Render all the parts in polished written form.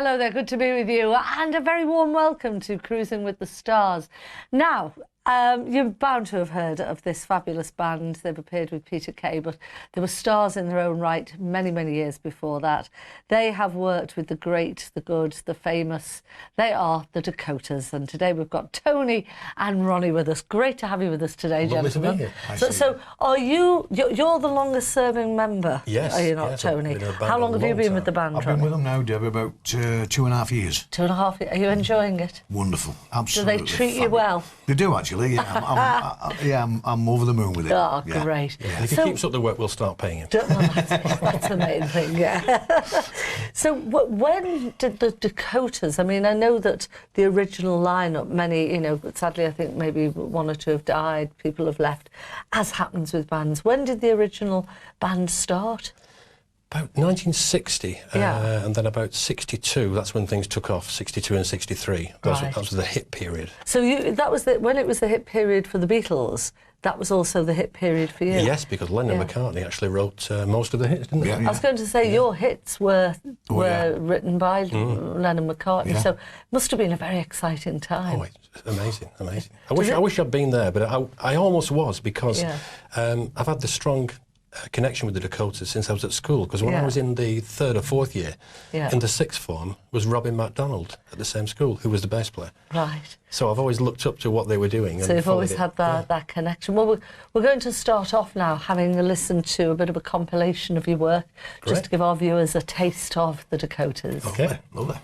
Hello there, good to be with you, and a very warm welcome to Cruising with the Stars. Now, you're bound to have heard of this fabulous band. They've appeared with Peter Kay, but they were stars in their own right many, many years before that. They have worked with the great, the good, the famous. They are the Dakotas, and today we've got Toni and Ronnie with us. Great to have you with us today, gentlemen. To be here. So are you're the longest serving member? Yes. Are you not, yes, Toni? How long have you been with the band, I've Ronnie? been with them now, Debi, about 2.5 years. 2.5 years. Are you enjoying it? Wonderful, Do absolutely. they treat you well? They do, actually. Yeah, I'm over the moon with it. Oh, yeah. great. Yeah. And if he keeps up the work, we'll start paying him. That's the main thing, yeah. So when did the Dakotas, I mean, I know that the original lineup, many, sadly I think maybe one or two have died, people have left, as happens with bands. When did the original band start? About 1960, Yeah. and then about 62, that's when things took off, 62 and 63. That was the hit period. So when it was the hit period for the Beatles, that was also the hit period for you? Yes, because Lennon and McCartney actually wrote most of the hits, didn't they? I was going to say, your hits were written by Lennon McCartney, so it must have been a very exciting time. Oh, it's amazing. I wish I'd been there, but I almost was, because I've had the strong connection with the Dakotas since I was at school, because when I was in the third or fourth year, in the sixth form, was Robin MacDonald at the same school, who was the bass player. Right. So I've always looked up to what they were doing. So you've always had that connection. Well, we're going to start off now having a listen to a bit of a compilation of your work, just to give our viewers a taste of the Dakotas. Okay. Lovely.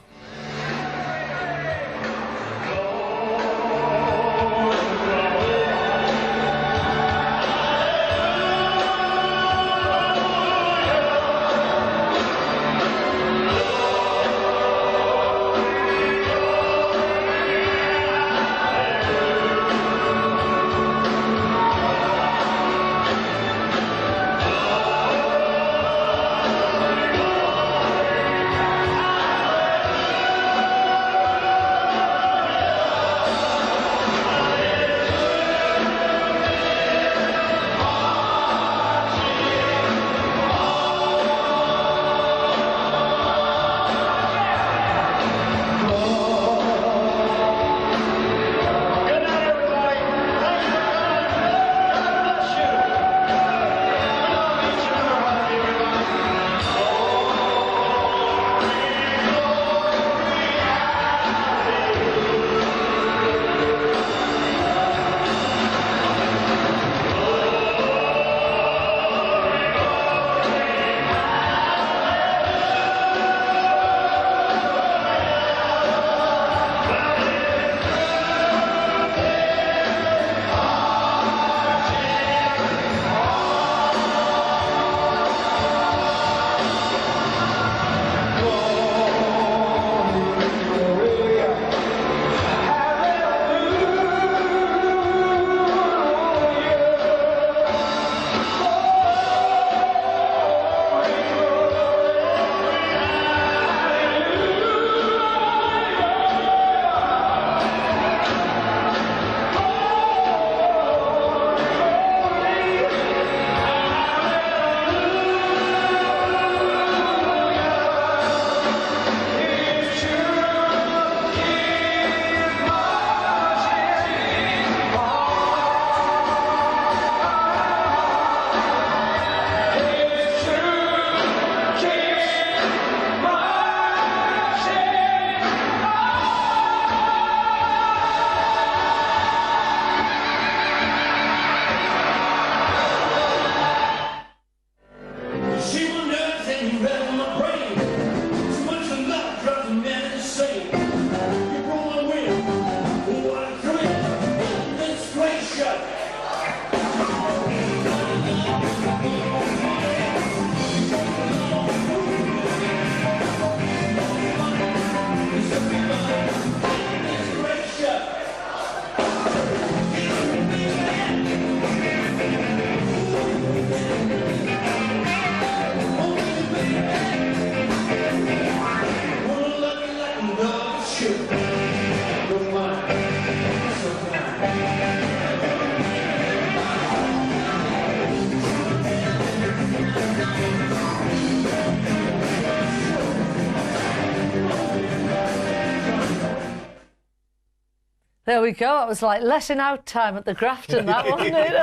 There we go. It was like letting out time at the Grafton, that wasn't it?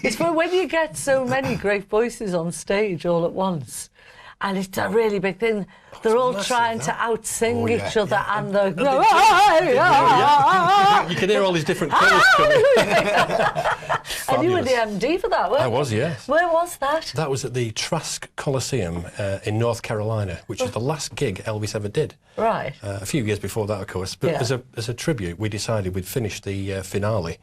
It's when you get so many great voices on stage all at once. And it's a really big thing. They're all massive, trying to out-sing each other, and they're... You can hear all these different colours coming. And you were the MD for that, weren't you? I was, yes. Where was that? That was at the Trask Coliseum in North Carolina, which was the last gig Elvis ever did. Right. A few years before that, of course. But as a tribute, we decided we'd finish the finale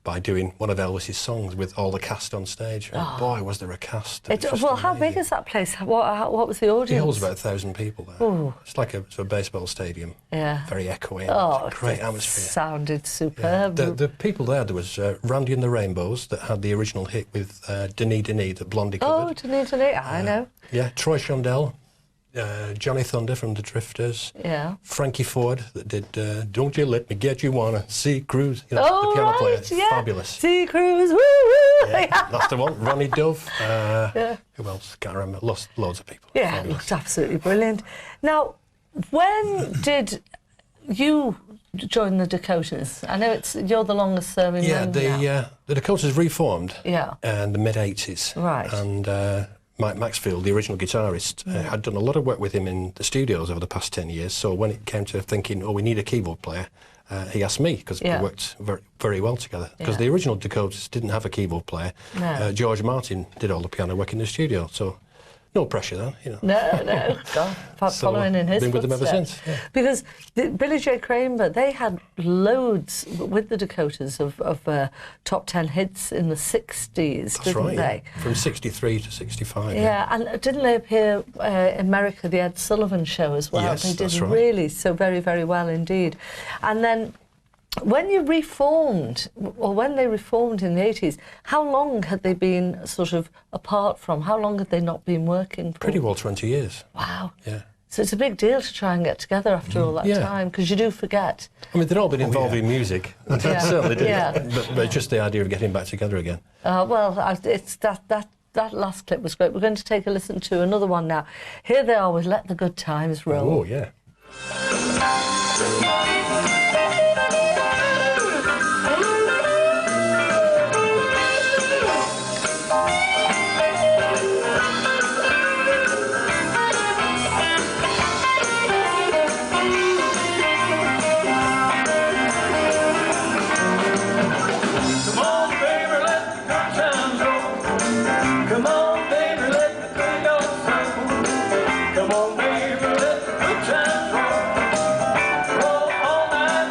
by doing one of Elvis's songs with all the cast on stage. And boy, was there a cast. Well, how big is that place? What was the audience? It holds about 1,000 people there. Ooh. It's like a baseball stadium. Yeah. Very echoey. Great atmosphere. Sounded superb. Yeah. The people there was Randy and the Rainbows that had the original hit with Denis Denis that Blondie covered. Oh, Denis Denis, I know. Yeah, Troy Shondell, Johnny Thunder from the Drifters. Yeah. Frankie Ford that did Don't You Let Me Get You Wanna See Cruise. You know, the piano player. Fabulous. See Cruise, woo woo. Yeah, that's the one. Ronnie Dove. Who else? Can't remember. Lost loads of people. Yeah, Fabulous. it looked absolutely brilliant. Now, when did you join the Dakotas? I know you're the longest serving member now. The Dakotas reformed in the mid-80s. Right. And Mike Maxfield, the original guitarist, had done a lot of work with him in the studios over the past 10 years. So when it came to thinking, we need a keyboard player, he asked me, because we worked very, very well together. Because the original Dakotas didn't have a keyboard player. No. George Martin did all the piano work in the studio. So no pressure then, you know. No. God, following in his been with them ever footsteps. since. Yeah. Because Billy J. Kramer, they had loads with the Dakotas of top 10 hits in the 60s, didn't they? Yeah. From 63 to 65. Yeah, and didn't they appear in America, the Ed Sullivan Show as well? Yes, they did that's right. really so very, very well indeed. And then when you reformed, or when they reformed in the 80s, how long had they been sort of apart from? How long had they not been working for? Pretty well 20 years. Wow. Yeah. So it's a big deal to try and get together after all that time, because you do forget. I mean, they'd all been involved in music. Certainly did. Yeah. But just the idea of getting back together again. It's that last clip was great. We're going to take a listen to another one now. Here they are with Let the Good Times Roll. Oh, yeah. Come on, baby, let the good times roll. Roll all night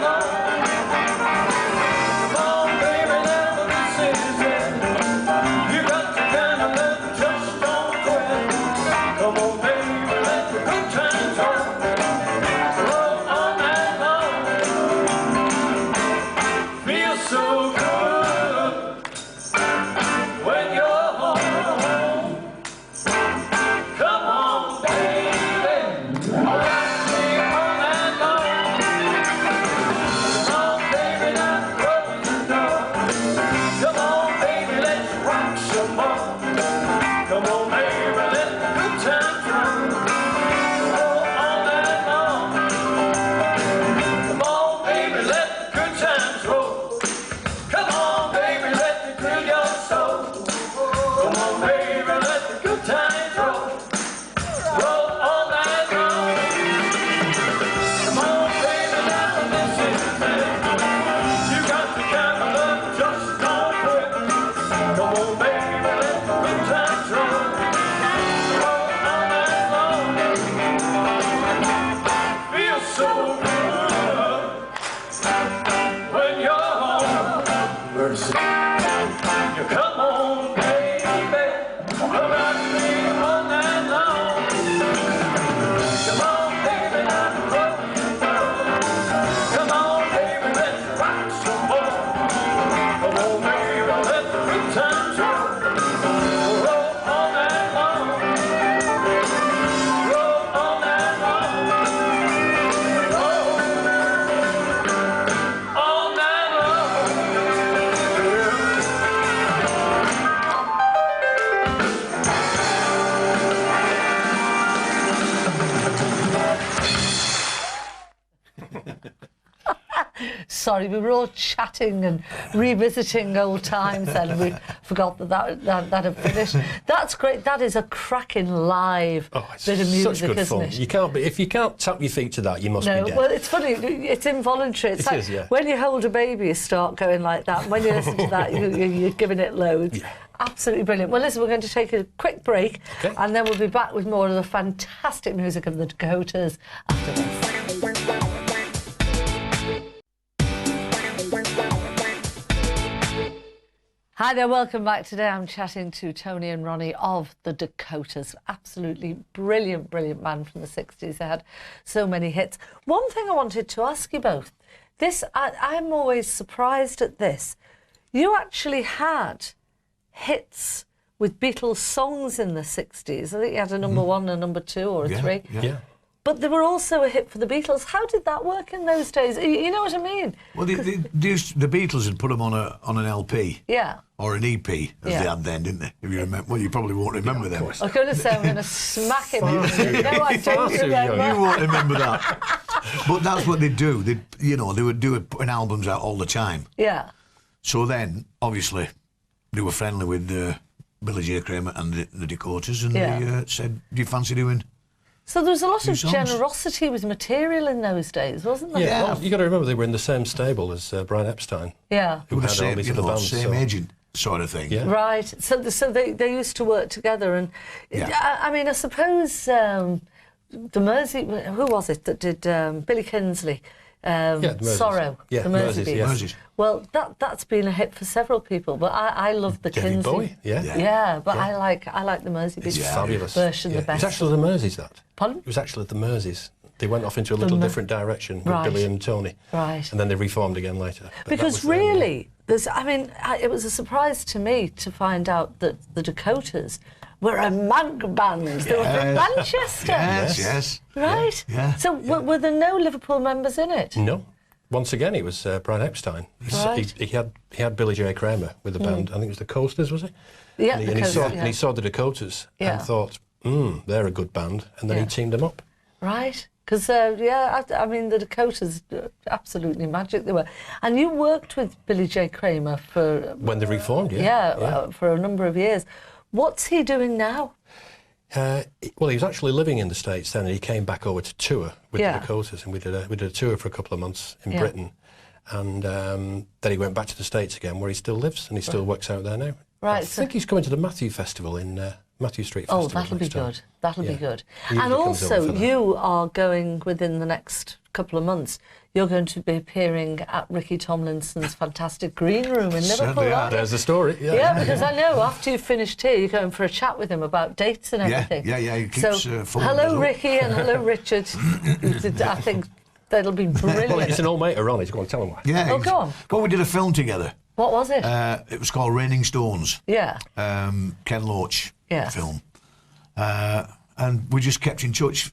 sorry. We were all chatting and revisiting old times then. We forgot that had finished. That's great. That is a cracking live bit of music, such good isn't fun. it? You can't be, if you can't tap your feet to that, you must be dead. Well, it's funny. It's involuntary. It's like when you hold a baby, you start going like that. When you listen to that, you're giving it loads. Yeah. Absolutely brilliant. Well, listen, we're going to take a quick break, and then we'll be back with more of the fantastic music of the Dakotas after this. Hi there, welcome back. Today I'm chatting to Toni and Ronnie of the Dakotas. Absolutely brilliant, brilliant band from the 60s. They had so many hits. One thing I wanted to ask you both. I'm always surprised at this. You actually had hits with Beatles songs in the 60s. I think you had a number one, a number two, or a three. Yeah. But they were also a hit for the Beatles. How did that work in those days? You know what I mean? Well, the Beatles had put them on an LP. Yeah. Or an EP, as they had then, didn't they? If you remember, well, you probably won't remember them. I was going to say I'm going to smack him. No, I don't remember. You won't remember that. But that's what they do. They would do putting albums out all the time. Yeah. So then, obviously, they were friendly with Billy J. Kramer and the Dakotas, and they said, "Do you fancy doing?" So there was a lot of generosity with material in those days, wasn't there? Yeah, well, you got to remember they were in the same stable as Brian Epstein. Yeah, who had all these other bands, same agent sort of thing. Yeah. Right. So they used to work together, and I mean, I suppose the Mersey. Who was it that did Billy Kinsley? Sorrow. Yeah, the Mersey Beats. Moses. Well, that's been a hit for several people, but I love the David Kinsley. Bowie, but I like the Mersey Beats fabulous version the best. It was actually the Merseys that. Pardon? It was actually the Merseys. They went off into a little different direction with Billy and Toni. Right. And then they reformed again later. But because really, it was a surprise to me to find out that the Dakotas were a Manc band. They were from Manchester. Yes. Right? Yeah. So were there no Liverpool members in it? No. Once again, it was Brian Epstein. Right. He had Billy J. Kramer with the band. I think it was the Coasters, was it? Yeah, and he saw the Dakotas and thought, they're a good band. And then he teamed them up. Right. Because, I mean, the Dakotas, absolutely magic they were. And you worked with Billy J. Kramer for... When they reformed, for a number of years. What's he doing now? Well, he was actually living in the States then, and he came back over to tour with the Dakotas, and we did a tour for a couple of months in Britain. And then he went back to the States again, where he still lives, and he still works out there now. Right. I think he's coming to the Matthew Festival in... Matthew Street Festival. Oh, that'll be good. That'll be good. He And also, that. you are going within the next couple of months. You're going to be appearing at Ricky Tomlinson's fantastic green room in Liverpool. There's the story. Yeah, because I know after you've finished here, you're going for a chat with him about dates and everything. Yeah. He keeps hello, Ricky, and hello, Richard. I think that'll be brilliant. Well, it's an old mate of Ronnie's. Go on, tell him why. Yeah. Go on. Well, we did a film together. What was it? It was called Raining Stones. Yeah. Ken Loach film. And we just kept in touch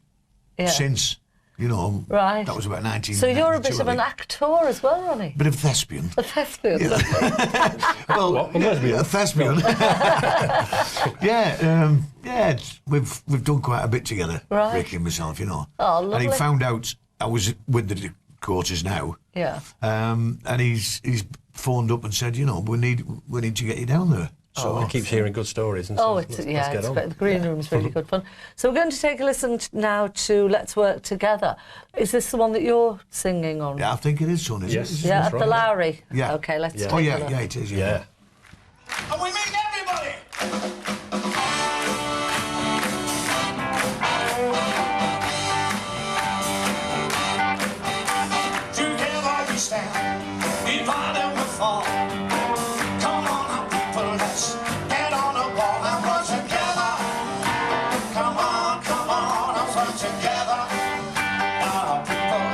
since, Right. That was about 1992. So you're a bit of an actor as well, Ronnie? Bit of thespian. A thespian? Yeah. Well, a thespian. We've done quite a bit together, Ricky and myself, Oh, lovely. And he found out I was with the Dakotas now. Yeah. And he's phoned up and said, we need to get you down there. So he keeps hearing good stories. And the green room's really good fun. So we're going to take a listen now to Let's Work Together. Is this the one that you're singing on? Yeah, I think it is, son, isn't it? Yeah, at the Lowry. Yeah. Okay, let's take a look. Yeah, it is, yeah. And we meet everybody! Together we stand, divided we fall. Come on now, people, let's get on the ball and work together. Come on, and work together. Now, people,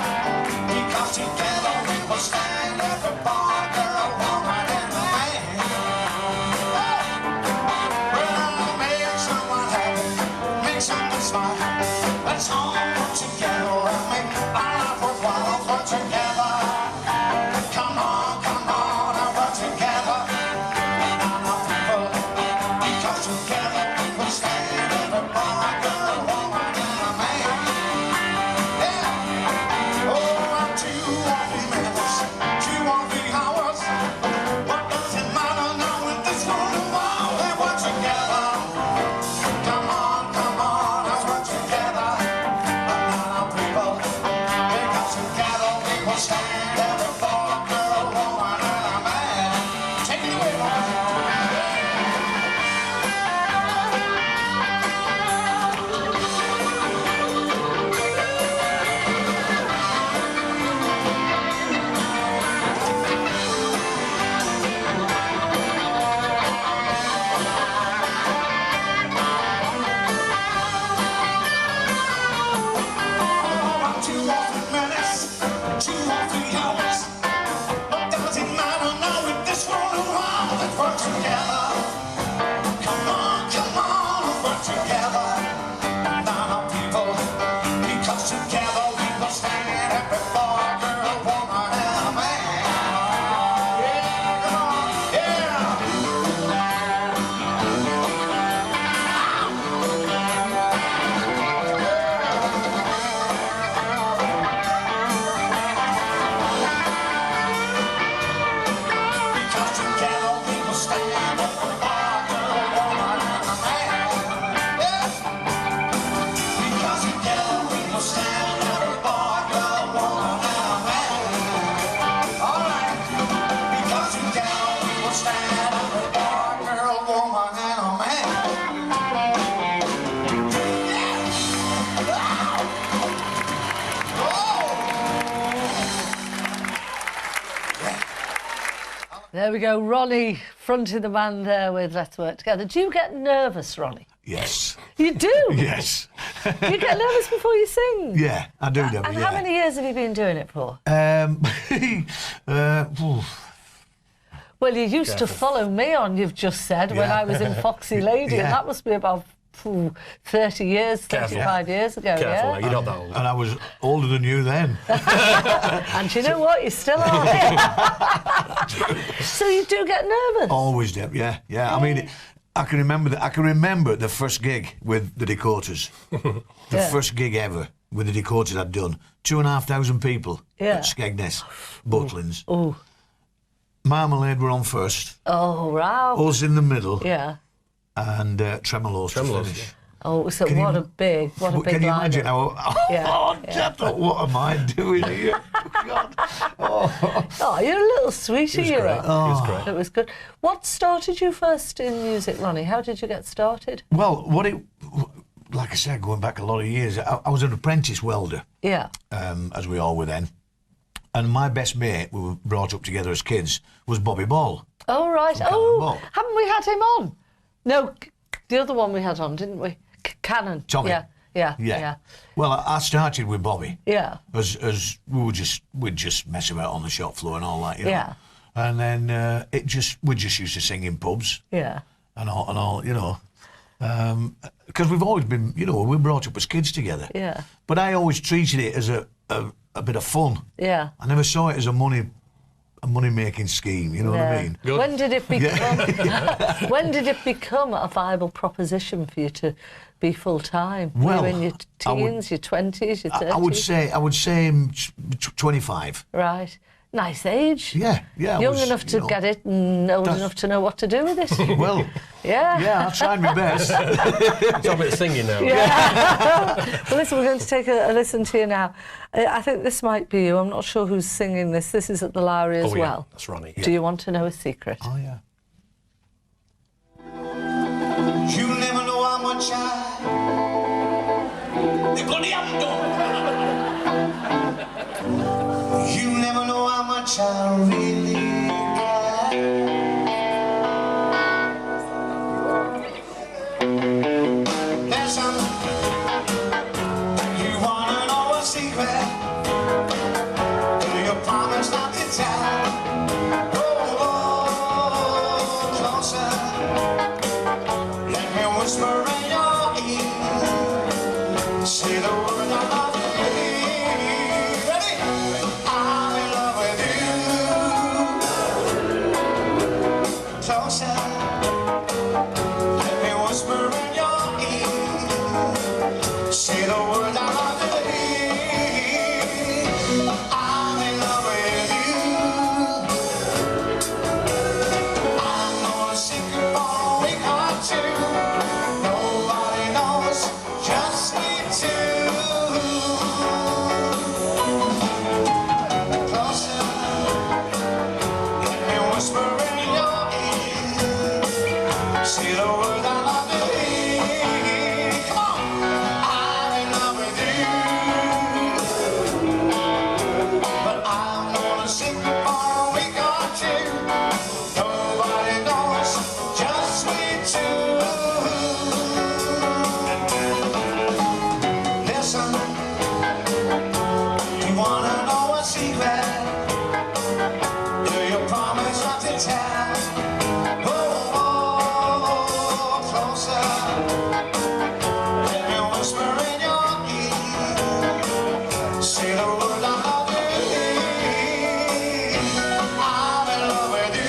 because together we will stand every boy, girl, woman, and man. Well, make someone happy, make someone smile. Let's all work together and make life worthwhile. Work together. Come on, and work together. Now, people, because together we will stand every boy, girl, woman, and a man. Yeah. Oh, I'm too There we go, Ronnie fronting the band there with Let's Work Together. Do you get nervous, Ronnie? Yes. You do? Yes. You get nervous before you sing? Yeah, I do, Debi, And yeah. how many years have you been doing it for? Well, you used to follow me on, you've just said, when I was in Foxy Lady, and that must be about 30 years, 35 years ago, Careful, you're not that old. And I was older than you then. And you know what? You still are. So you do get nervous? Always, Deb, yeah. I mean, I can remember the first gig with the Dakotas. The first gig ever with the Dakotas I'd done. 2,500 people at Skegness, Butlins. Oh. Marmalade were on first. Oh, wow. Us in the middle. Yeah. And Tremolos to finish. Yeah. Oh, so what a big lineup. Can you imagine how, what am I doing here? God. Oh, you're a little sweetie, you are. It was great. It was good. What started you first in music, Ronnie? How did you get started? Well, like I said, going back a lot of years, I was an apprentice welder. Yeah. As we all were then. And my best mate, we were brought up together as kids, was Bobby Ball. Oh, right. Ball. Haven't we had him on? No, the other one we had on, didn't we? Cannon. Tommy. Yeah. Well, I started with Bobby. Yeah. As we'd just mess about on the shop floor and all that, you know. Yeah. And then we just used to sing in pubs. Yeah. And all, you know. Because we've always been, you know, we were brought up as kids together. Yeah. But I always treated it as a bit of fun. Yeah. I never saw it as a money-making scheme, you know what I mean? Good. When did it become? When did it become a viable proposition for you to be full time? Well, were you in your teens, your 20s, your 30s? I would say 25. Right. Nice age. Yeah. Young enough to get it and old enough to know what to do with it. Well, yeah. I tried my best. It's a bit singing now. Yeah. Well, listen, we're going to take a listen to you now. I think this might be you. I'm not sure who's singing this. This is at the Lowry as well. That's Ronnie. Do you want to know a secret? Oh, yeah. You never know how much you never know how much I really care. Listen, you wanna know a secret? Do you promise not to tell? Oh, closer. Let me whisper in your ear. Say the word I love you. Ready? I'm in love with you. Closer. Let me whisper in your ear. Say the word I love you. I'm in love with you. I'm gonna sing it for a week or two. Nobody knows, just me two. Closer, let me whisper in your ear. Say the word I love you. Come on, I'm in love with you. But I'm gonna sing it for a week or two. Nobody knows, just we two. Listen, you wanna know a secret? Do you promise not to tell? Oh, closer. Let me whisper in your ear. Say the word I love you. I'm in love with you.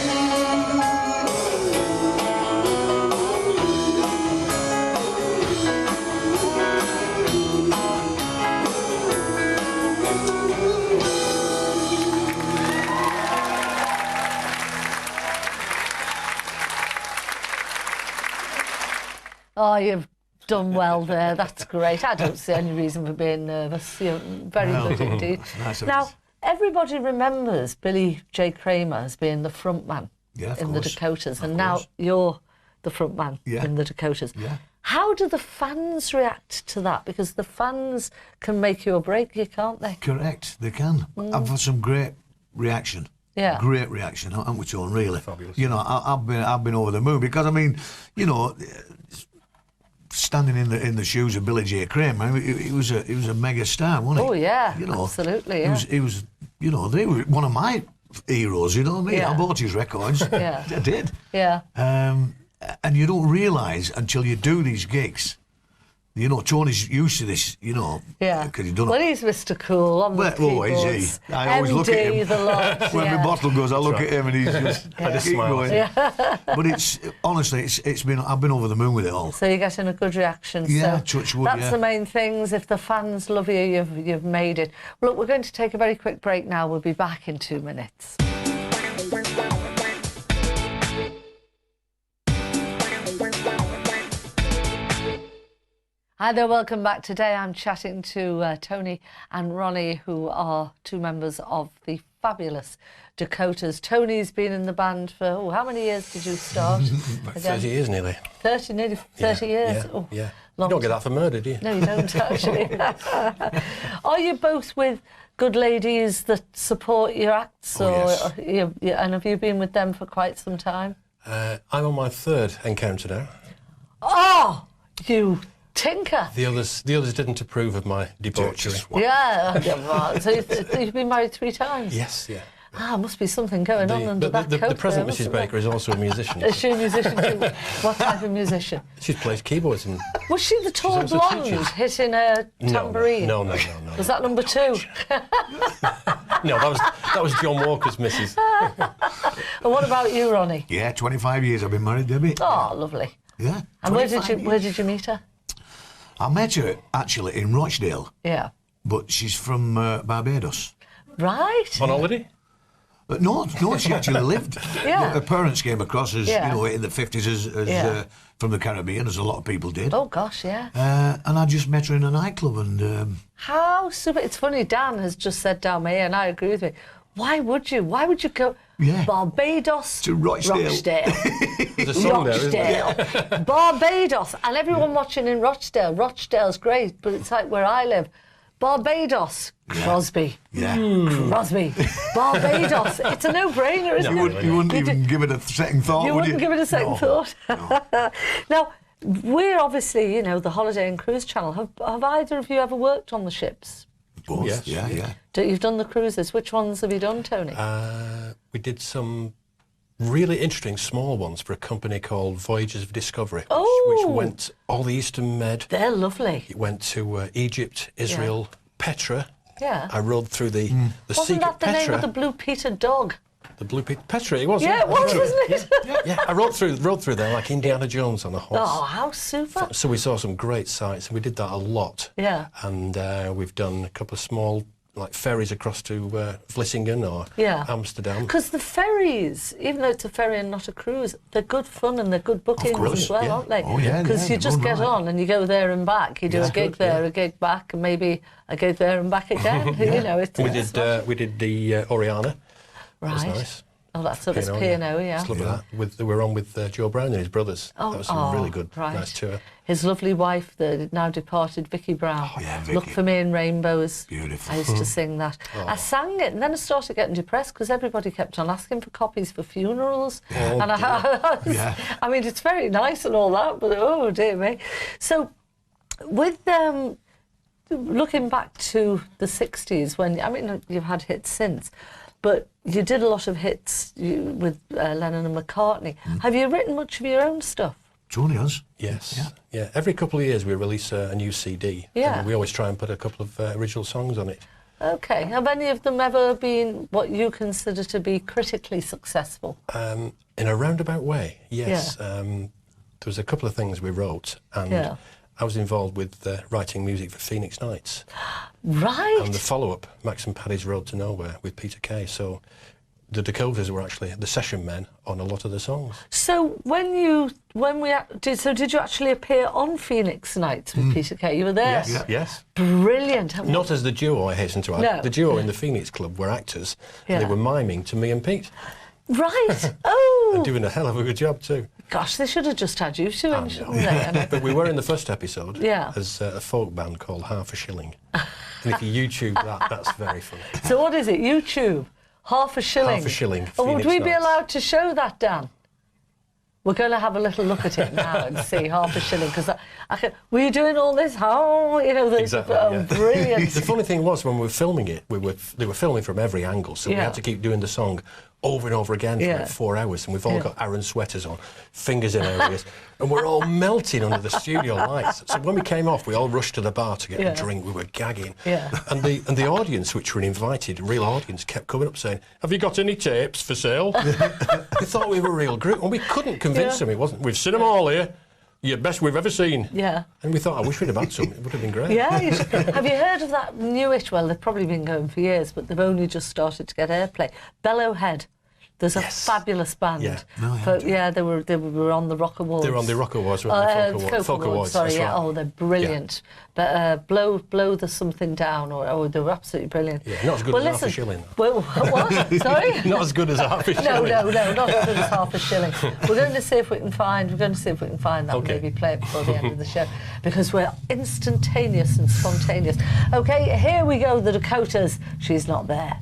Oh, you've done well there. That's great. I don't see any reason for being nervous. You're very good indeed. Nice of Now, us. everybody remembers Billy J. Kramer as being the front man Yeah, of in the course. Dakotas, Of and now course. you're the front man Yeah. in the Dakotas. Yeah. How do the fans react to that? Because the fans can make you or break you, can't they? Correct, they can. I've had some great reaction Yeah. Great reaction, haven't we, Tone, really? Fabulous. You know, I've been over the moon because, I mean, you know, standing in the shoes of Billy J. Crane, man, he was a mega star, wasn't he? Oh yeah, you know, absolutely. Yeah. He was, you know, they were one of my heroes. You know what I mean? Yeah. I bought his records. Yeah. I did. Yeah. And you don't realise until you do these gigs. You know, Tony's used to this, you know. Yeah. Because he's done Well, he's Mr. Cool on the oh, is keyboards. he? I always look at MD, him. the lot. When yeah. my bottle goes, I look at him and he's just I just keep smile. going. Yeah. But it's honestly, I've been over the moon with it all. So you're getting a good reaction. Yeah, so touch wood, that's yeah. the main things. If the fans love you, you've made it. Look, we're going to take a very quick break now. We'll be back in 2 minutes. Hi there, welcome back. Today I'm chatting to Toni and Ronnie, who are two members of the fabulous Dakotas. Tony's been in the band for, how many years did you start? About 30 years nearly. 30, nearly 30 years. Yeah, Oh, yeah. You long don't get that for murder, do you? No, you don't actually. Are you both with good ladies that support your acts? Oh, yes. And have you been with them for quite some time? I'm on my third encounter now. Oh, you tinker. The others didn't approve of my debauchery. Yeah. Right. So you've been married 3 times? Yes, yeah. Ah, must be something going on under that coat. The present there, Mrs. mustn't there? Baker is also a musician. Is she a musician too? What type of musician? She plays keyboards and... Was she the tall also blonde teaches. hitting a tambourine? No. Was that number 2? No, that was John Walker's missus. And what about you, Ronnie? Yeah, 25 years I've been married, Debbie. Oh, lovely. Yeah. And where 25 did you meet her? I met her actually in Rochdale, Yeah. but she's from Barbados. Right. On holiday? But no, she actually lived. Yeah. Her parents came across as, Yeah. you know, in the 50s as Yeah. from the Caribbean, as a lot of people did. Oh gosh, yeah. And I just met her in a nightclub and... How super! It's funny. Dan has just said down my ear, and I agree with me. Why would you? Why would you go Barbados To Rochdale. There's a song there, isn't there? Rochdale, Barbados, and everyone watching in Rochdale. Rochdale's great, but it's like where I live. Barbados, Crosby. Yeah. Crosby, Barbados. It's a no-brainer, isn't it? You wouldn't even give it a second thought, You would you? wouldn't give it a second thought. No. Now, we're obviously, the Holiday and Cruise Channel. Have either of you ever worked on the ships? Both, Yes. yeah. You've done the cruises. Which ones have you done, Tony? We did some really interesting small ones for a company called Voyages of Discovery, which went all the Eastern Med. They're lovely. It went to Egypt, Israel, Petra. Yeah. I rode through the Wasn't secret that the Petra. name of the blue-peated dog? The Blue Petra, it was. Yeah, it was, wasn't it? Yeah, I rode through there like Indiana Jones on a horse. Oh, how super. So we saw some great sights, and we did that a lot. Yeah. And we've done a couple of small, like ferries across to Vlissingen or Amsterdam. Because the ferries, even though it's a ferry and not a cruise, they're good fun and they're good bookings course, as well, yeah. aren't they? Oh, yeah, Because you they just run get right. on and you go there and back. You do a gig good, there, a gig back, and maybe a gig there and back again. It's We did the Oriana. That was Right. nice. Oh, that's up as P&O, P&O, yeah. It's lovely that. We were on with Joe Brown and his brothers. Oh, that was a really good, right. nice tour. His lovely wife, the now departed Vicky Brown. Oh, yeah, Look Vicky. for me in rainbows. Beautiful. I used to sing that. I sang it, and then I started getting depressed because everybody kept on asking for copies for funerals. Oh, And I mean, it's very nice and all that, but oh dear me. So, with looking back to the 60s, you've had hits since, but you did a lot of hits with Lennon and McCartney. Have you written much of your own stuff? Tony has. Yes. Yeah. Every couple of years we release a new CD. Yeah. And we always try and put a couple of original songs on it. Okay. Have any of them ever been what you consider to be critically successful? In a roundabout way, yes. There was a couple of things we wrote, and I was involved with writing music for Phoenix Nights. Right. And the follow-up, Max and Paddy's Road to Nowhere with Peter Kay. So the Dakotas were actually the session men on a lot of the songs. So did you actually appear on Phoenix Nights with Peter Kay? You were there? Yes, yes. Brilliant. Not as the duo, I hasten to add. No. The duo in the Phoenix Club were actors, and they were miming to me and Pete. Right. Oh. And doing a hell of a good job too. Gosh, they should have just had you two in, shouldn't they? But we were in the first episode Yeah. as a folk band called Half a Shilling. And if you YouTube that, that's very funny. So what is it? YouTube? Half a shilling. Half a shilling. Oh, would Phoenix we be Nights. allowed to show that, Dan? We're going to have a little look at it now and see half a shilling, because were you doing all this? Oh, you know, Exactly, yeah. Brilliant. The funny thing was, when we were filming it, they were filming from every angle, so we had to keep doing the song over and over again for like 4 hours, and we've all got Aaron sweaters on, fingers in areas, and we're all melting under the studio lights. So when we came off, we all rushed to the bar to get a drink. We were gagging, and the audience, which were an invited real audience, kept coming up saying, "Have you got any tapes for sale?" They thought we were a real group, and we couldn't convince them it wasn't. We've seen them all here. You're best we've ever seen. Yeah. And we thought, I wish we'd have had some. It would have been great. Yeah. Have you heard of that newish? Well, they've probably been going for years, but they've only just started to get airplay. Bellowhead. There's a fabulous band. Yeah. They were on the Rock Awards. They were on the Rock Awards, weren't they? Folk Awards. Sorry, right. Oh, they're brilliant. Yeah. But blow the something down, or they were absolutely brilliant. Yeah, not as good as half a shilling. Well, what? Sorry. Not as good as half a shilling. No, not as good as half a shilling. We're going to see if we can find. We're going to see if we can find that. Maybe play it before the end of the show, because we're instantaneous and spontaneous. Okay, here we go. The Dakotas. She's not there.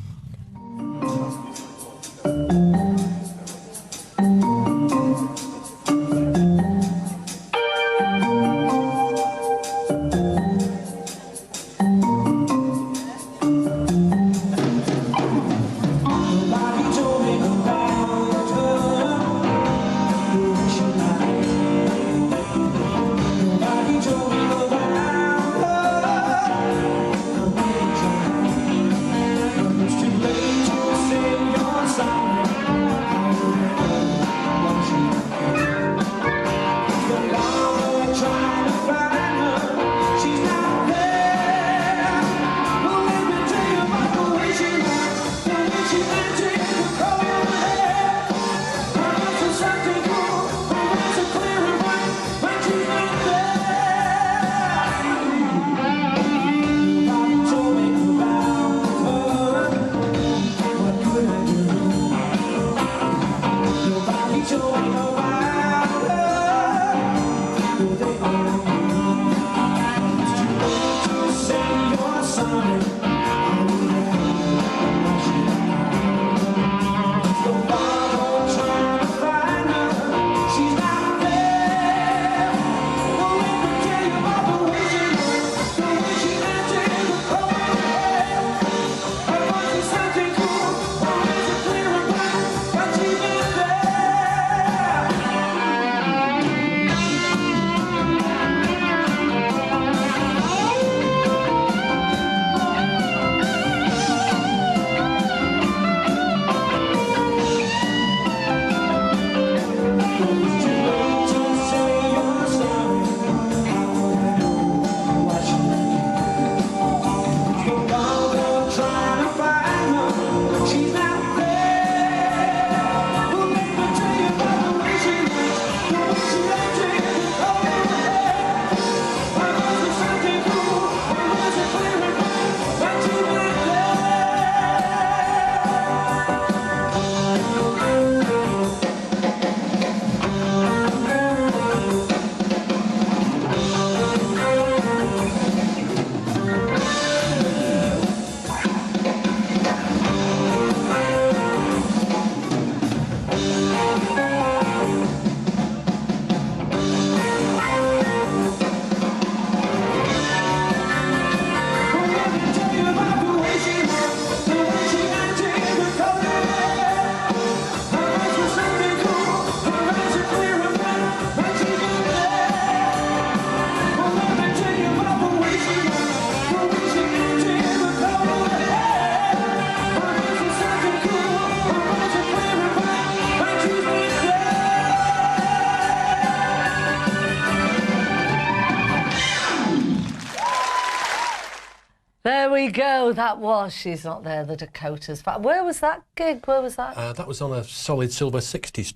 There we go. That was She's Not There, the Dakotas. Where was that gig? Where was that? That was on a Solid Silver 60s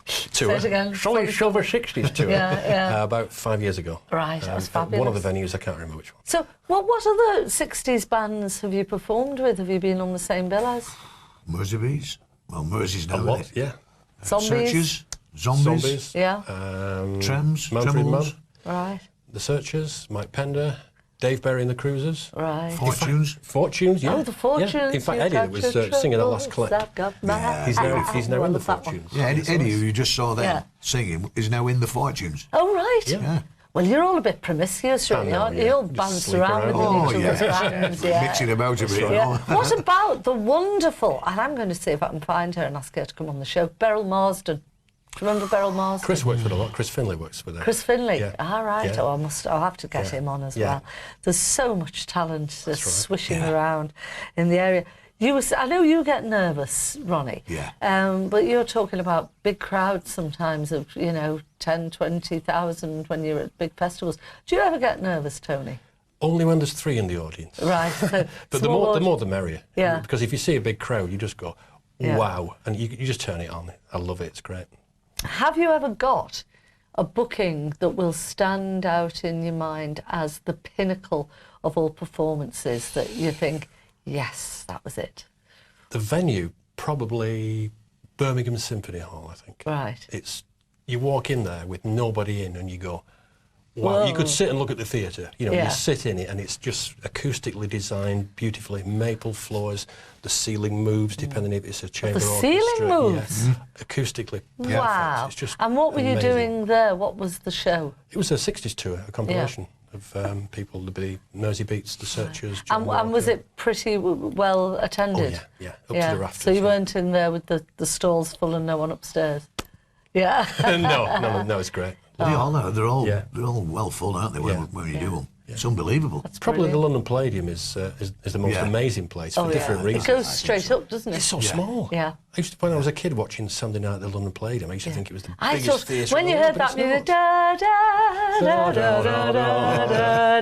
tour. Say it again. Solid Silver 60s tour. Yeah. About 5 years ago. Right, that was fabulous. One of the venues, I can't remember which one. So, what other 60s bands have you performed with? Have you been on the same bill as? Merseybees. Well, Mersey's now, what? isn't it? Yeah. Zombies. Searchers. Zombies. Yeah. Trams. Mumford & Mum. Right. The Searchers. Mike Pender. Dave Berry and the Cruisers. Right. Fortunes. Fortunes, yeah. Oh, the Fortunes. Yeah. In fact, you Eddie that was singing that last clip. He's now in the that one. Fortunes. Yeah, Eddie, who you just saw there Yeah. singing, is now in the Fortunes. Oh, right. Yeah. Well, you're all a bit promiscuous, really, know, aren't you? yeah. You all Just bounce sleep around with around. each other's bands. Yeah. Mixing about a bit. you Yeah. know. What about the wonderful, and I'm going to see if I can find her and ask her to come on the show, Beryl Marsden. Do you remember Beryl Marsden? Chris works with a lot. Chris Finlay works with her. Chris Finlay. Yeah. All right. Yeah. Oh, I'll have to get him on as well. There's so much talent that's swishing around in the area. I know you get nervous, Ronnie. Yeah. But you're talking about big crowds sometimes of 10, 20,000 when you're at big festivals. Do you ever get nervous, Tony? Only when there's 3 in the audience. Right. So But the more the merrier. Yeah. Because if you see a big crowd, you just go, Yeah. wow, and you just turn it on. I love it. It's great. Have you ever got a booking that will stand out in your mind as the pinnacle of all performances that you think, yes, that was it? The venue, probably Birmingham Symphony Hall, I think. Right. You walk in there with nobody in and you go, wow. Whoa. You could sit and look at the theatre. You Yeah. sit in it and it's just acoustically designed beautifully. Maple floors, the ceiling moves depending if it's a chamber The orchestra. ceiling moves? Yeah. Acoustically perfect. Wow. It's just And what were you amazing. doing there? What was the show? It was a 60s tour, a compilation of people, the Mersey Beats, the Searchers. John And was Walker. it pretty well attended? Oh, yeah, up to the rafters. So you yeah. weren't in there with the stalls full and no one upstairs? Yeah. no, it's great. They all are. They're all Yeah. well full, aren't they? When, Yeah. when you do them, it's unbelievable. Probably the Brilliant. London Palladium is the most Yeah. amazing place for Oh, different yeah. reasons. It goes straight up, doesn't it? It's so small. Yeah. I used to, when I was a kid watching Sunday night at the London Palladium, I used to think it was the I biggest thought theatre. when in you the heard world, that but music, it's not. da da da da da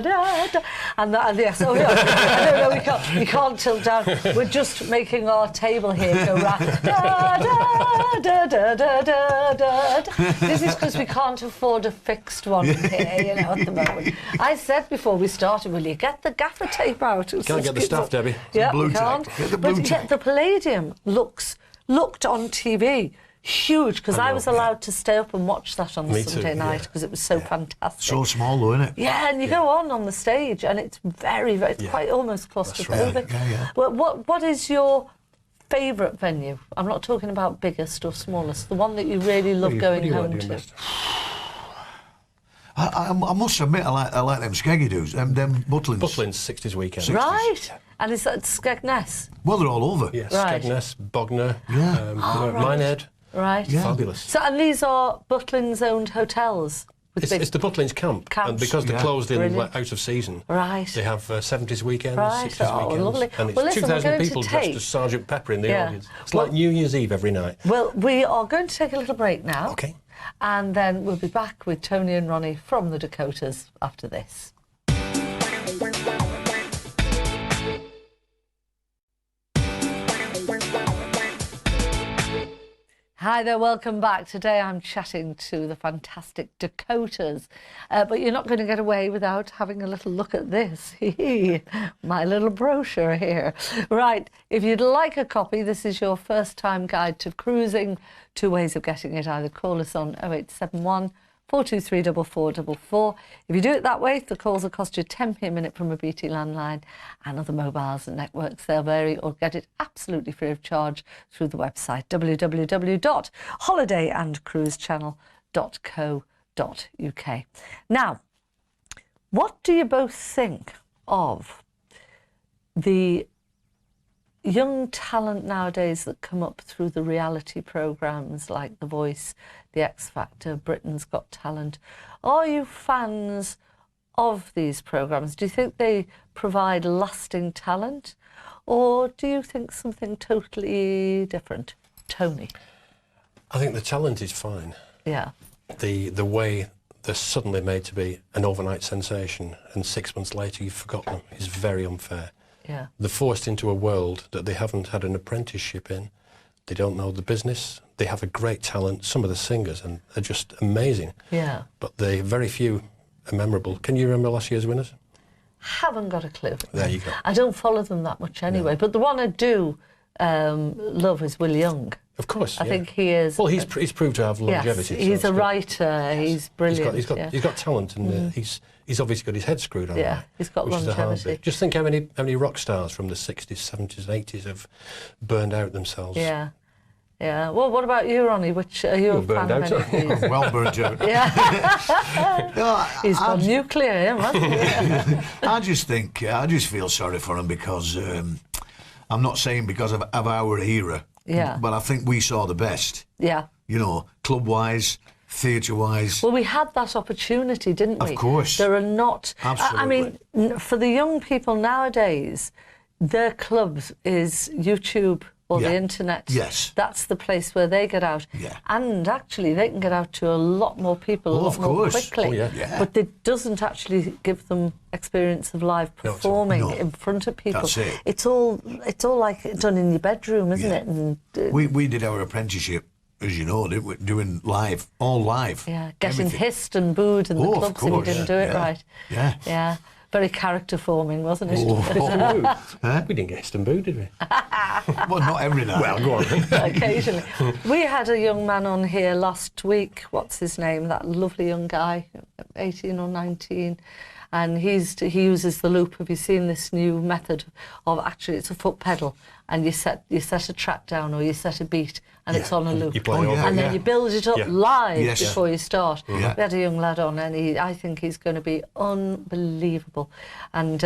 da da da, and yes, oh yeah, no, we can't tilt down. We're just making our table here go round. Da da da da da da da. This is because we can't afford a fixed one here, at the moment. I said before we started, will you get the gaffer tape out? Can't get the stuff, Debbie. Yeah, Blue we tack. can't. Get the blue But tack. the Palladium looked on TV huge because I was allowed to stay up and watch that on the Me too, Sunday night yeah. because it was so fantastic. So small, though, isn't it? Yeah, and you go on the stage and it's very, very, it's quite almost claustrophobic. right. Yeah. Well, what is your favourite venue? I'm not talking about biggest or smallest. The one that you really love going home to. I must admit, I like them skeggy dudes, them Butlins. Butlins 60s weekend. Right. And is that Skegness? Well, they're all over. Yes, Right. Skegness, Bognor, Yeah. Minehead. Right. Yeah. Fabulous. So, and these are Butlins owned hotels? With It's the Butlins camp, Camps. and because they're Yeah. closed in Brilliant. out of season, Right. they have 70s weekends, Right. 60s Oh, weekends, lovely. and it's Well, listen, we're 2,000 going to people dressed take- as Sergeant Pepper in the Yeah. audience. It's Well- like New Year's Eve every night. Well, we are going to take a little break now. Okay. And then we'll be back with Toni and Ronnie from the Dakotas after this. Hi there, welcome back. Today I'm chatting to the fantastic Dakotas, but you're not going to get away without having a little look at this. My little brochure here. Right, if you'd like a copy, this is your first time guide to cruising. 2 ways of getting it. Either call us on 0871 423 4444. If you do it that way, the calls will cost you 10p a minute from a BT landline, and other mobiles and networks, they'll vary, or get it absolutely free of charge through the website www.holidayandcruisechannel.co.uk. Now, what do you both think of the young talent nowadays that come up through the reality programmes like The Voice, The X Factor, Britain's Got Talent? Are you fans of these programmes? Do you think they provide lasting talent, or do you think something totally different? Tony? I think the talent is fine. Yeah. The way they're suddenly made to be an overnight sensation and 6 months later you've forgotten them is very unfair. Yeah. They're forced into a world that they haven't had an apprenticeship in. They don't know the business. They have a great talent. Some of the singers, and they're just amazing. Yeah. But they very few are memorable. Can you remember last year's winners? Haven't got a clue. There you go. I don't follow them that much anyway, but the one I do love is Will Young. Of course. I think he is. Well, he's proved to have longevity. Yes, he's so a it's good. writer. He's brilliant. He's got talent, and he's he's obviously got his head screwed on. Yeah, right, he's got which is a hard longevity. bit. Just think how many rock stars from the 60s, 70s, 80s have burned out themselves. Yeah. Yeah. Well, what about you, Ronnie? Which are you a fan of any of these? Well burnt out. Yeah. No, He's gone nuclear, him, hasn't he? I just feel sorry for him because I'm not saying because of our era. Yeah. But I think we saw the best. Yeah. You know, club-wise, theatre-wise. Well, we had that opportunity, didn't we? Of course. There are not... Absolutely. I mean, for the young people nowadays, their clubs is YouTube or the internet. Yes. That's the place where they get out. Yeah. And actually, they can get out to a lot more people a lot more quickly. Oh, yeah. But it doesn't actually give them experience of live performing in front of people. That's it. It's all like done in your bedroom, isn't it? And we did our apprenticeship, as you know, doing live, all live. yeah, getting everything. hissed and booed in the Of clubs if you course, didn't do it right. Yeah. Yeah. Very character forming, wasn't it? We didn't get hissed and booed, did we? Well, not every night. Well, go on. Occasionally. We had a young man on here last week. What's his name? That lovely young guy, 18 or 19. And he uses the loop. Have you seen this new method of actually it's a foot pedal and you set a track down or you set a beat and it's on a loop. You play over and then you build it up live before you start. Yeah. We had a young lad on and I think he's going to be unbelievable. And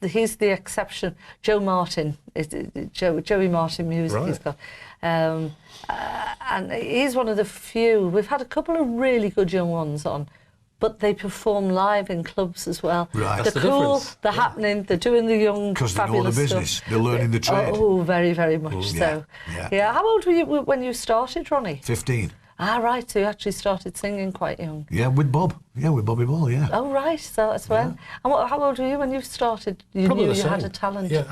he's the exception. Joey Martin music Right. he's got. And he's one of the few. We've had a couple of really good young ones on, but they perform live in clubs as well. Right. They're That's the cool, difference. they're happening, they're doing the young, Because they know the fabulous business. stuff. They're learning the trade. Oh, very, very much so. Yeah. How old were you when you started, Ronnie? 15. Ah, right, so you actually started singing quite young. Yeah, with Bob. Yeah, with Bobby Ball, yeah. Oh, right, so that's when. And how old were you when you started? You Probably knew the you had same. a talent. Yeah,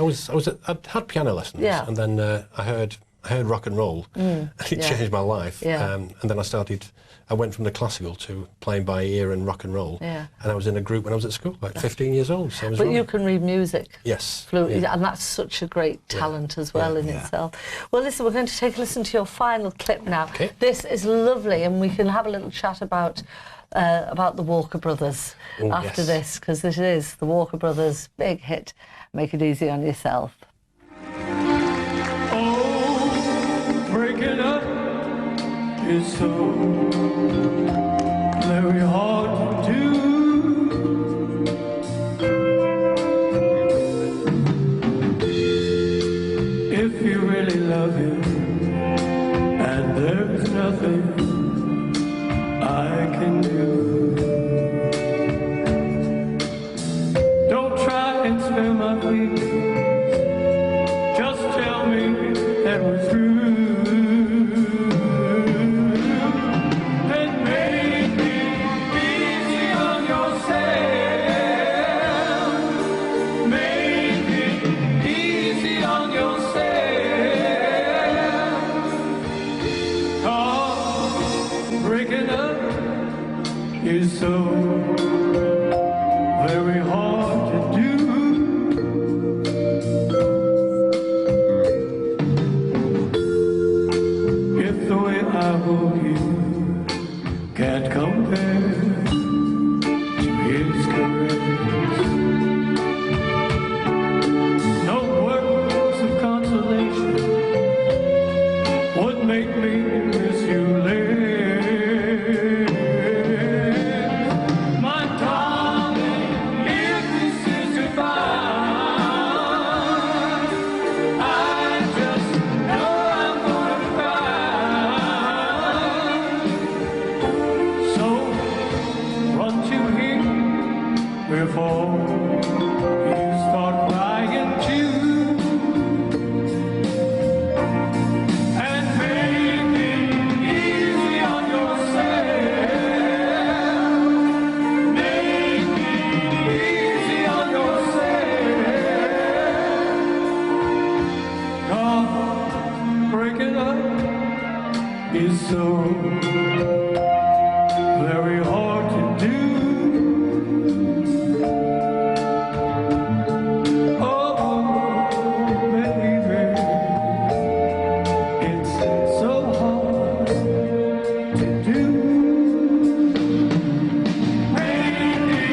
I'd had piano lessons, and then I heard rock and roll, and it changed my life. Yeah. And then I went from the classical to playing by ear and rock and roll. Yeah. And I was in a group when I was at school, like 15 years old. So I was But rolling. you can read music. Yes. Fluently, yeah. and that's such a great talent as well in itself. Well, listen, we're going to take a listen to your final clip now. Okay. This is lovely, and we can have a little chat about the Walker Brothers after this, because this is the Walker Brothers' big hit, Make It Easy on Yourself. Oh, breaking up is so very hard to do. If you really love him, and there's nothing I can do. Don't try and spare my feelings. Just tell me that we're through. And make it easy on yourself. Make it easy on yourself. 'Cause breaking up is so very hard to do. If the way I hold you can't compare to his caress, no words of consolation would make me miss you less. My darling, if this is divine, I just know I'm gonna cry. So run to him before you start crying too. And make it easy on yourself. Make it easy on yourself. 'Cause breaking up is so very hard to do. Oh, baby, it's so hard to do. Make it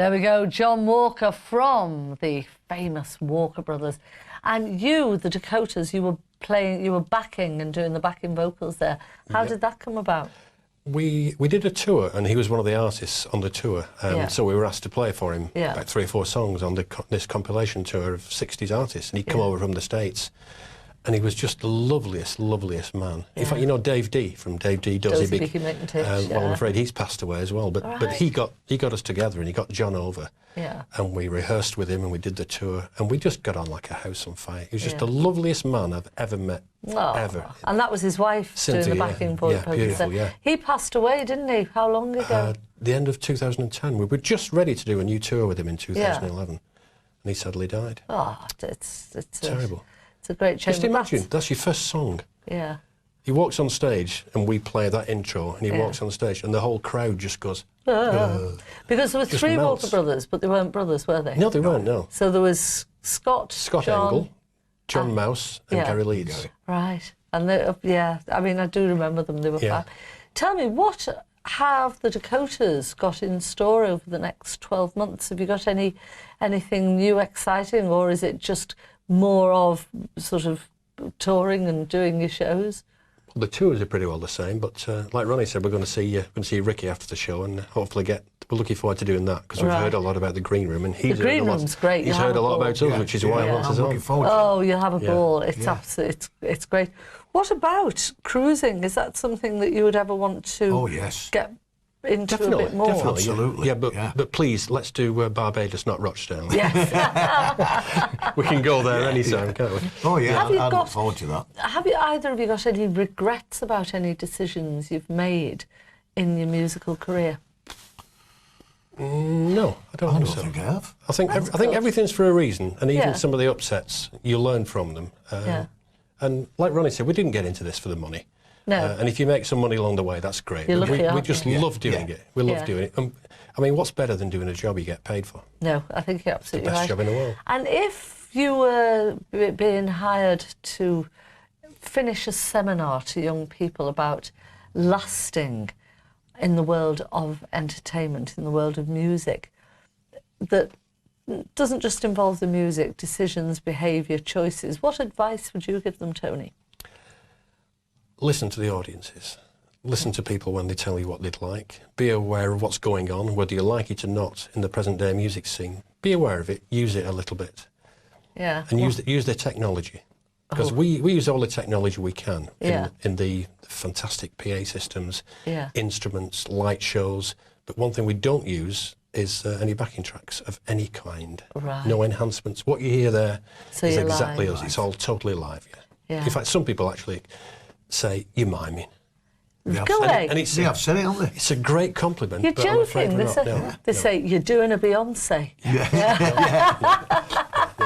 There we go, John Walker from the famous Walker Brothers. And you, the Dakotas, you were backing and doing the backing vocals there. How did that come about? We did a tour, and he was one of the artists on the tour, so we were asked to play for him about 3 or 4 songs on this compilation tour of 60s artists, and he'd come over from the States, and he was just the loveliest man. In fact, you know Dave D from Dave D Does He Big well, I'm afraid he's passed away as well, but he got us together, and he got John over, and we rehearsed with him, and we did the tour, and we just got on like a house on fire. He was just the loveliest man I've ever met. Ever. And that was his wife Cynthia, doing the backing vocals. Yeah, beautiful, yeah. He passed away, didn't he? How long ago? The end of 2010. We were just ready to do a new tour with him in 2011, and he sadly died. Oh, it's terrible. It's a great shame. Just imagine, that's your first song. Yeah. He walks on stage, and we play that intro, and he walks on stage, and the whole crowd just goes... Because there were 3 melts. Walker brothers, but they weren't brothers, were they? No, they weren't, no. So there was Scott John, Engel, John Mouse, and Gary Leeds. Right. And they, I mean, I do remember them. They were fab. Tell me, what have the Dakotas got in store over the next 12 months? Have you got anything new, exciting, or is it just more of sort of touring and doing your shows? Well, the tours are pretty well the same, but like Ronnie said, we're going to see Ricky after the show, and hopefully we're looking forward to doing that, because we've heard a lot about the green room, and he's great. He's heard a lot about us, which is why he wants us on. Oh, you'll have a ball. It's absolutely, it's great. What about cruising? Is that something that you would ever want to get into a bit more? Definitely, absolutely. Yeah, but please, let's do Barbados, not Rochdale. Yes. We can go there anytime, can't we? Oh yeah, I look forward to that. Have you either of you got any regrets about any decisions you've made in your musical career? No, I don't think I have. I think everything's for a reason, and even some of the upsets, you learn from them. And like Ronnie said, we didn't get into this for the money. No. And if you make some money along the way, that's great. We just love doing it. We love doing it. I mean, what's better than doing a job you get paid for? No, I think you're absolutely right. Best job in the world. And if you were being hired to finish a seminar to young people about lasting in the world of entertainment, in the world of music, that doesn't just involve the music, decisions, behaviour, choices, what advice would you give them, Toni? Listen to the audiences. Listen to people when they tell you what they'd like. Be aware of what's going on, whether you like it or not, in the present-day music scene. Be aware of it. Use it a little bit. Yeah. And use the technology. Because we use all the technology we can in the fantastic PA systems, instruments, light shows. But one thing we don't use is any backing tracks of any kind. Right. No enhancements. What you hear there is exactly live. us. It's all totally live. Yeah. In fact, some people actually say, you're miming. Go away. And it's, I've said it, haven't they? It's a great compliment. You're joking. They say, you're doing a Beyonce.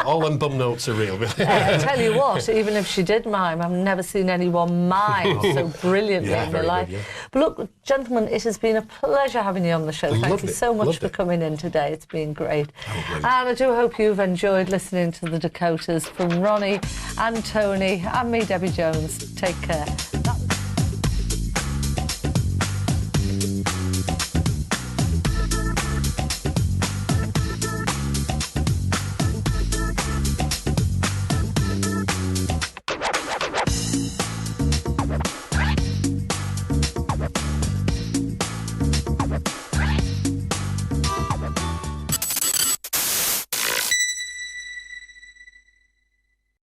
All them bum notes are real. I tell you what, even if she did mime, I've never seen anyone mime so brilliantly in their life. But look, gentlemen, it has been a pleasure having you on the show. Thank you so much for coming in today. It's been great. And I do hope you've enjoyed listening to the Dakotas from Ronnie and Toni and me, Debbie Jones. Take care.